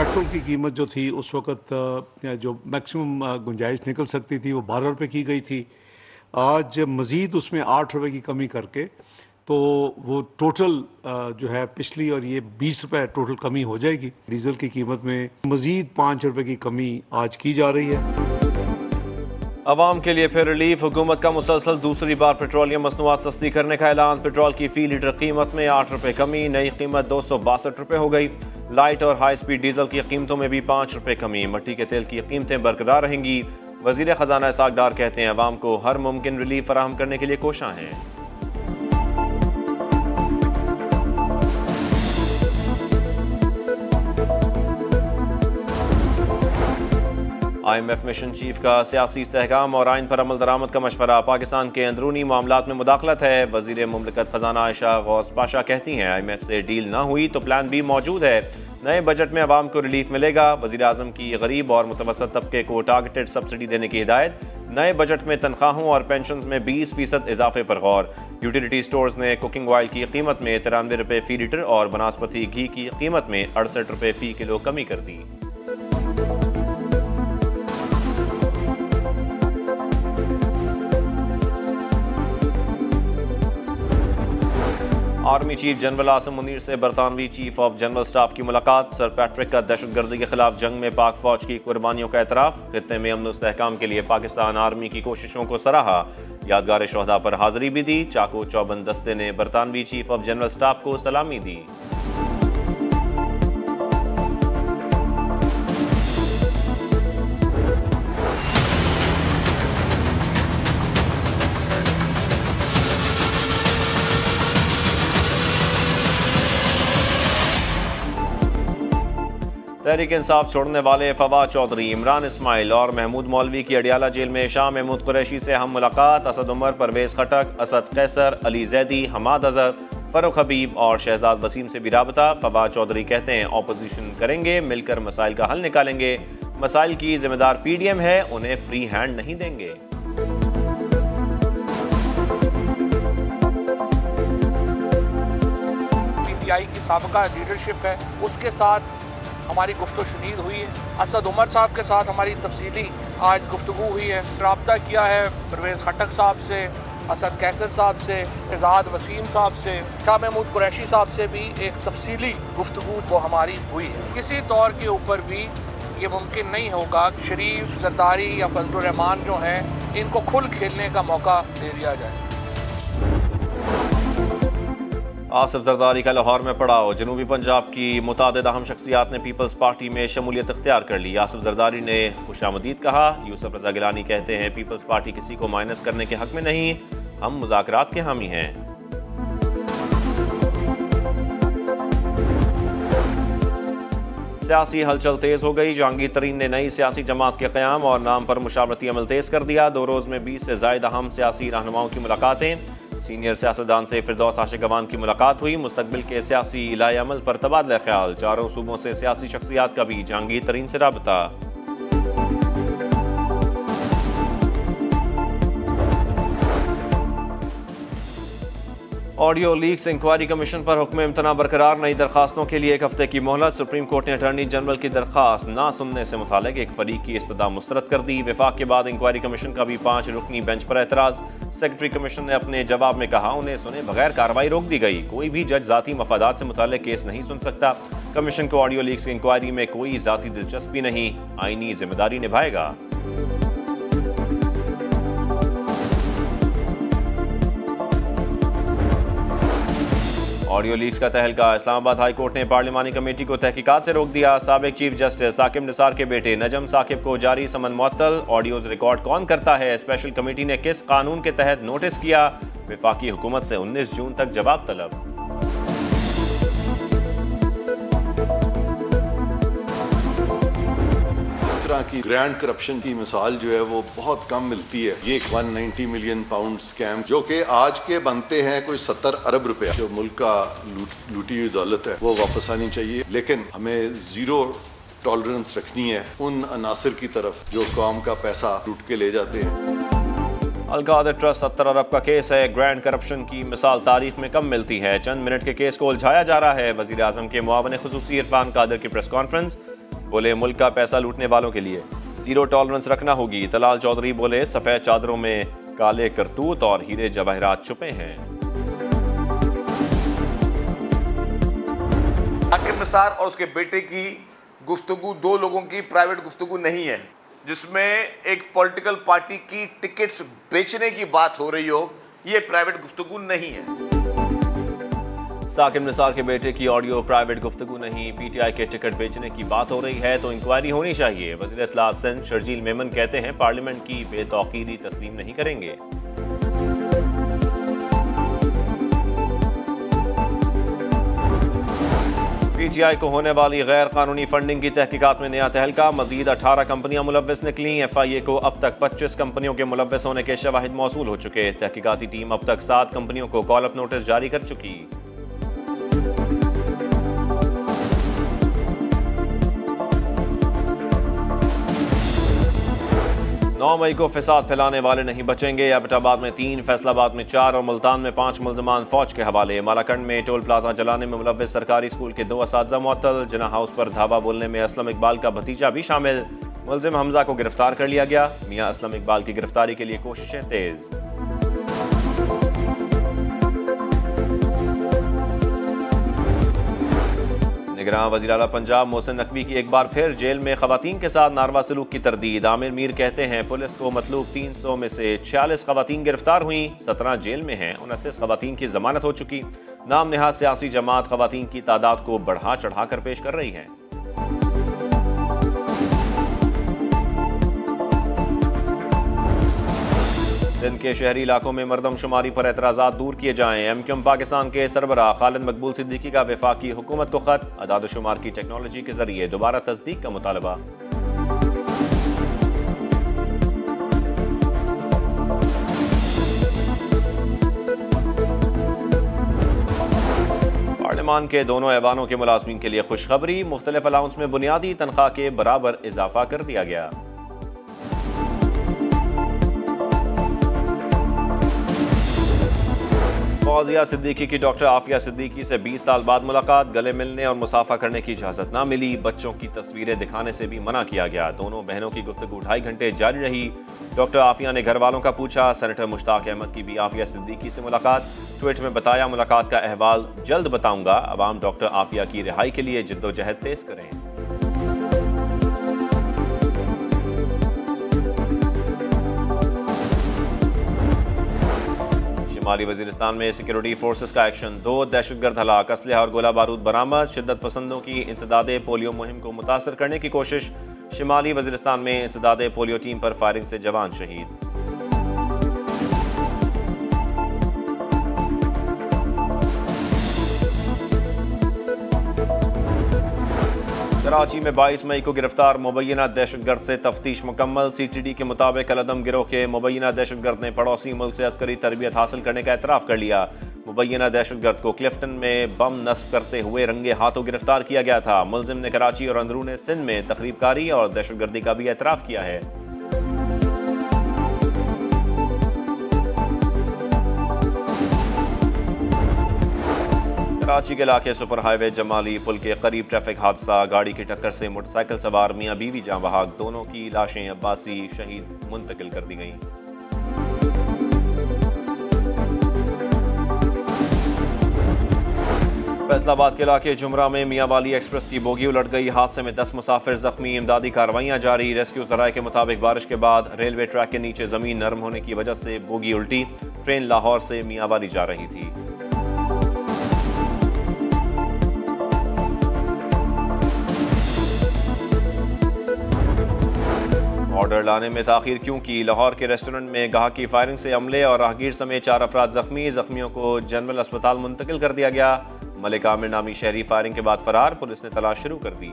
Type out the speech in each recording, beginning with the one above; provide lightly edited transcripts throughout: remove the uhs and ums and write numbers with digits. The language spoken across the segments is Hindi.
पेट्रोल की कीमत जो थी उस वक़्त जो मैक्सिमम गुंजाइश निकल सकती थी वो 12 रुपये की गई थी। आज मज़ीद उसमें 8 रुपये की कमी करके तो वो टोटल जो है पिछली और ये 20 रुपये टोटल कमी हो जाएगी। डीज़ल की कीमत में मज़ीद 5 रुपये की कमी आज की जा रही है। अवाम के लिए फिर रिलीफ। हुकूमत का मुसलसल दूसरी बार पेट्रोलियम मसनूआत सस्ती करने का ऐलान। पेट्रोल की फी लीटर कीमत में 8 रुपये कमी, नई कीमत 262 रुपये हो गई। लाइट और हाई स्पीड डीजल की कीमतों में भी 5 रुपये कमी। मट्टी के तेल की कीमतें बरकरार रहेंगी। वजीर खजाना इसहाक डार कहते हैं अवाम को हर मुमकिन रिलीफ फराहम करने के लिए कोशां हैं। IMF मिशन चीफ का सियासी इस्तेहकाम और आइन पर अमल दरामद का मशवरा। पाकिस्तान के अंदरूनी मामलात में मुदाखलत है। वजीर मुमलिकत खजाना आयशा गौस पाशा कहती हैं IMF से डील ना हुई तो प्लान बी मौजूद है। नए बजट में अवाम को रिलीफ मिलेगा। वजीर आजम की गरीब और मुतवसत तबके को टारगेटेड सब्सिडी देने की हिदायत। नए बजट में तनख्वाहों और पेंशन में 20% इजाफे पर गौर। यूटिलिटी स्टोर्स ने कुकिंग ऑयल की कीमत में 93 रुपये फी लीटर और बनास्पति घी की कीमत में 68 रुपये फी किलो कमी कर दी। Army chief general Asim Munir से बरतानवी चीफ ऑफ जनरल स्टाफ की मुलाकात। सर पैट्रिक का दहशतगर्दी के खिलाफ जंग में पाक फौज की कुर्बानियों का एतराफ़। खित्ते में अमन इस्तेहकाम के लिए पाकिस्तान आर्मी की कोशिशों को सराहा। यादगार शोहदा पर हाजिरी भी दी। चाको चौबंद दस्ते ने बरतानवी चीफ ऑफ जनरल स्टाफ को सलामी दी। तहरीक इंसाफ छोड़ने वाले फवाद चौधरी, इमरान इस्माइल और महमूद मौलवी की अडियाला जेल में शाह महमूद कुरैशी से हम मुलाकात। असद उमर, परवेज खटक, असद कैसर, अली जैदी, हमाद अजहर, फरूख हबीब और शहजाद वसीम से भी राबता। फवाद चौधरी कहते हैं ऑपोजिशन करेंगे, मिलकर मसाइल का हल निकालेंगे। मसाइल की जिम्मेदार PDM है, उन्हें फ्री हैंड नहीं देंगे। PTI की साबका लीडरशिप है, उसके साथ हमारी गुफ्तगू शुनीद हुई है। असद उमर साहब के साथ हमारी तफसीली आज गुफ्तगू हुई है। रब्ता किया है परवेज़ खटक साहब से, असद कैसर साहब से, शहजाद वसीम साहब से, शाह महमूद कुरैशी साहब से भी एक तफसीली गुफ्तगू वो हमारी हुई है। किसी तौर के ऊपर भी ये मुमकिन नहीं होगा शरीफ, जरदारी या फजलुर रहमान जो हैं इनको खुल खेलने का मौका दे दिया जाए। आसिफ जरदारी का लाहौर में पड़ाव। जनूबी पंजाब की मुतादिद अहम शख्सियात ने पीपल्स पार्टी में शमूलियत इख्तियार कर ली। आसिफ जरदारी ने खुशामदीद कहा। यूसुफ रजा गिलानी कहते हैं पीपल्स पार्टी किसी को माइनस करने के हक में नहीं, हम मुज़ाकरात के हामी हैं। सियासी हलचल तेज हो गई। जहांगीर तरीन ने नई सियासी जमात के क़याम और नाम पर मुशावरती अमल तेज कर दिया। 2 रोज़ में 20 से ज़ायद अहम सियासी रहनुमाओं की मुलाकातें। सीनियर सियासतदान से फिरदौस आशिक अवान की मुलाकात हुई। मुस्तकबिल के सियासी इलाए अमल पर तबादला ख्याल। 4 सूबों से सियासी शख्सियात का भी जहांगीर तरीन से राबता। ऑडियो लीक्स इंक्वायरी कमीशन पर हुक्म इम्तना बरकरार। नई दरखास्तों के लिए 1 हफ्ते की मोहलत। सुप्रीम कोर्ट ने अटॉर्नी जनरल की दरखास्त ना सुनने से मुतालिक एक फरीक की इस्तदा मुस्तरद कर दी। विफाक के बाद इंक्वायरी कमीशन का भी 5 रुकनी बेंच पर एतराज़। सेक्रेटरी कमीशन ने अपने जवाब में कहा उन्हें सुने बगैर कार्रवाई रोक दी गई। कोई भी जज जाती मफादात से मुताल्लिक केस नहीं सुन सकता। कमीशन को ऑडियो लीक्स की इंक्वायरी में कोई जाती दिलचस्पी नहीं, आईनी जिम्मेदारी निभाएगा। ऑडियो लीक्स का तहलका। इस्लामाबाद हाई कोर्ट ने पार्लिमानी कमेटी को तहकीकात से रोक दिया। साबिक चीफ जस्टिस साकिब निसार के बेटे नजम साकिब को जारी समन मुअत्तल। ऑडियोज रिकॉर्ड कौन करता है, स्पेशल कमेटी ने किस कानून के तहत नोटिस किया। वफाकी हुकूमत से 19 जून तक जवाब तलब। तरह की ग्रैंड करप्शन की मिसाल जो है वो बहुत कम मिलती है। ये 190 मिलियन पाउंड स्कैम जो कि आज के बनते हैं कोई 70 अरब रुपया, जो मुल्क का लूटी हुई दौलत है वो वापस आनी चाहिए। लेकिन हमें जीरो टॉलरेंस रखनी है उन अनासर की तरफ जो कौम का पैसा लूट के ले जाते हैं। अलकादर ट्रस्ट 70 अरब का केस है। ग्रैंड करप्शन की मिसाल तारीख में कम मिलती है। चंद मिनट के केस को उलझाया जा रहा है। वजीर आजम के मुआवन खुसूसी इरफान कादर की प्रेस कॉन्फ्रेंस। बोले मुल्क का पैसा लूटने वालों के लिए जीरो टॉलरेंस रखना होगी। तलाल चौधरी बोले सफेद चादरों में काले करतूत और हीरे जवाहरात छुपे हैं। साकिब निसार और उसके बेटे की गुफ्तगू दो लोगों की प्राइवेट गुफ्तगू नहीं है, जिसमें एक पॉलिटिकल पार्टी की टिकट्स बेचने की बात हो रही हो, ये प्राइवेट गुफ्तगू नहीं है। साकिब निसार के बेटे की ऑडियो प्राइवेट गुफ्तगू नहीं, पीटीआई के टिकट बेचने की बात हो रही है तो इंक्वायरी होनी चाहिए। वज़ीर इत्तलात सिंध शर्जील मेमन कहते हैं पार्लियामेंट की बेतौकीरी तस्लीम नहीं करेंगे। पीटीआई को होने वाली गैर कानूनी फंडिंग की तहकीकात में नया तहलका, मजीद 18 कंपनियां मुलव्वस निकली। FIA को अब तक 25 कंपनियों के मुलव्वस होने के शवाहिद मौसूल हो चुके। तहकीकाती टीम अब तक 7 कंपनियों को कॉल अप नोटिस जारी कर चुकी। नौ मई को फसाद फैलाने वाले नहीं बचेंगे। एबटाबाद में 3, फैसलाबाद में 4 और मुल्तान में 5 मुल्जमान फौज के हवाले। मालाकंड में टोल प्लाजा जलाने में मुलव्वस सरकारी स्कूल के 2 असातिज़ा मुअत्तल। जिना हाउस पर धावा बोलने में असलम इकबाल का भतीजा भी शामिल। मुलजिम हमजा को गिरफ्तार कर लिया गया। मियां असलम इकबाल की गिरफ्तारी के लिए कोशिशें तेज। निगरान वज़ीर आला पंजाब मोहसिन नकवी की एक बार फिर जेल में खवातीन के साथ नारवा सलूक की तरदीद। आमिर मीर कहते हैं पुलिस को मतलूब 300 में से 46 खवातीन गिरफ्तार हुई, 17 जेल में हैं, 29 खवातीन की जमानत हो चुकी। नाम नेहाद सियासी जमात खवातीन की तादाद को बढ़ा चढ़ा कर पेश कर रही है। सिंध के शहरी इलाकों में मरदमशुमारी पर एतराज़ात दूर किए जाएं। MQM पाकिस्तान के सरबराह खालिद मकबूल सिद्दीकी का वफाकी हुकूमत को खत, अदाद-ओ-शुमार की टेक्नोलॉजी के जरिए दोबारा तस्दीक का मुतालबा। पार्लियामान के दोनों ऐवानों के मुलाजमीन के लिए खुशखबरी, मुख्तलिफ अलाउंस में बुनियादी तनख्वाह के बराबर इजाफा कर दिया गया। फौजिया सिद्दीकी की डॉक्टर आफिया सिद्दीकी से 20 साल बाद मुलाकात, गले मिलने और मुसाफा करने की इजाजत ना मिली। बच्चों की तस्वीरें दिखाने से भी मना किया गया। दोनों बहनों की गुफ्तगू 2.5 घंटे जारी रही। डॉक्टर आफिया ने घर वालों का पूछा। सेनेटर मुश्ताक अहमद की भी आफिया सिद्दीकी से मुलाकात। ट्वीट में बताया मुलाकात का अहवाल जल्द बताऊंगा। अवाम डॉक्टर आफिया की रिहाई के लिए जिद्दोजहद तेज करें। शुमाली वजीरिस्तान में सिक्योरिटी फोर्सेस का एक्शन, 2 दहशतगर्द हलाक, असलहा और गोला बारूद बरामद। शिद्दत पसंदों की इंसदादे पोलियो मुहिम को मुतासर करने की कोशिश। शुमाली वजीरिस्तान में इंसदादे पोलियो टीम पर फायरिंग से जवान शहीद। कराची में 22 मई को गिरफ्तार मुबैना दहशतगर्द से तफ्तीश मुकम्मल। CTD के मुताबिक अलअदम गिरोह के मुबैना दहशतगर्द ने पड़ोसी मुल्क से अस्करी तरबियत हासिल करने का एतराफ़ कर लिया। मुबैना दहशतगर्द को क्लिफ्टन में बम नस्ब करते हुए रंगे हाथों गिरफ्तार किया गया था। मुलजिम ने कराची और अंदरून सिंध में तखरीबकारी और दहशतगर्दी का भी एतराफ़ किया है। कराची के इलाके सुपर हाईवे जमाली पुल के करीब ट्रैफिक हादसा, गाड़ी की टक्कर से मोटरसाइकिल सवार मियां बीवी जान बहक, दोनों की लाशें अब्बासी शहीद मुंतकिल कर दी गईं। फैसलाबाद के इलाके जुमरा में मियां वाली एक्सप्रेस की बोगी उलट गई। हादसे में 10 मुसाफिर जख्मी, इमदादी कार्रवाइयां जारी। रेस्क्यू जराये के मुताबिक बारिश के बाद रेलवे ट्रैक के नीचे जमीन नरम होने की वजह से बोगी उल्टी। ट्रेन लाहौर से मियां वाली जा रही थी। ऑर्डर लाने में ताखीर क्यों की? लाहौर के रेस्टोरेंट में गाहक की फायरिंग से अमले और राहगीर समेत 4 अफराद जख्मी। जख्मियों को जनरल अस्पताल मुंतकिल कर दिया गया। मलिक आमिर नामी शहरी फायरिंग के बाद फरार, पुलिस ने तलाश शुरू कर दी।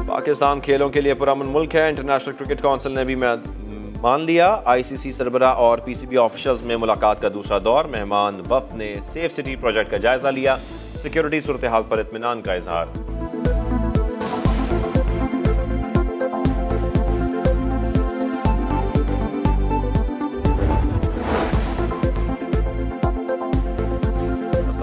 पाकिस्तान खेलों के लिए पुरअमन मुल्क है। इंटरनेशनल क्रिकेट काउंसिल ने भी मान लिया। ICC सरबराह और PCB ऑफिशल्स में मुलाकात का दूसरा दौर। मेहमान वफ्द ने सेफ सिटी प्रोजेक्ट का जायजा लिया। सिक्योरिटी सूरत हाल पर इत्मीनान का इजहार।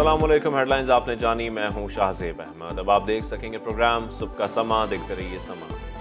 अस्सलाम वालेकुम। हेडलाइंस आपने जानी, मैं हूं शाहजेब अहमद। अब आप देख सकेंगे प्रोग्राम सुबह का समा, देखते रहिए समा।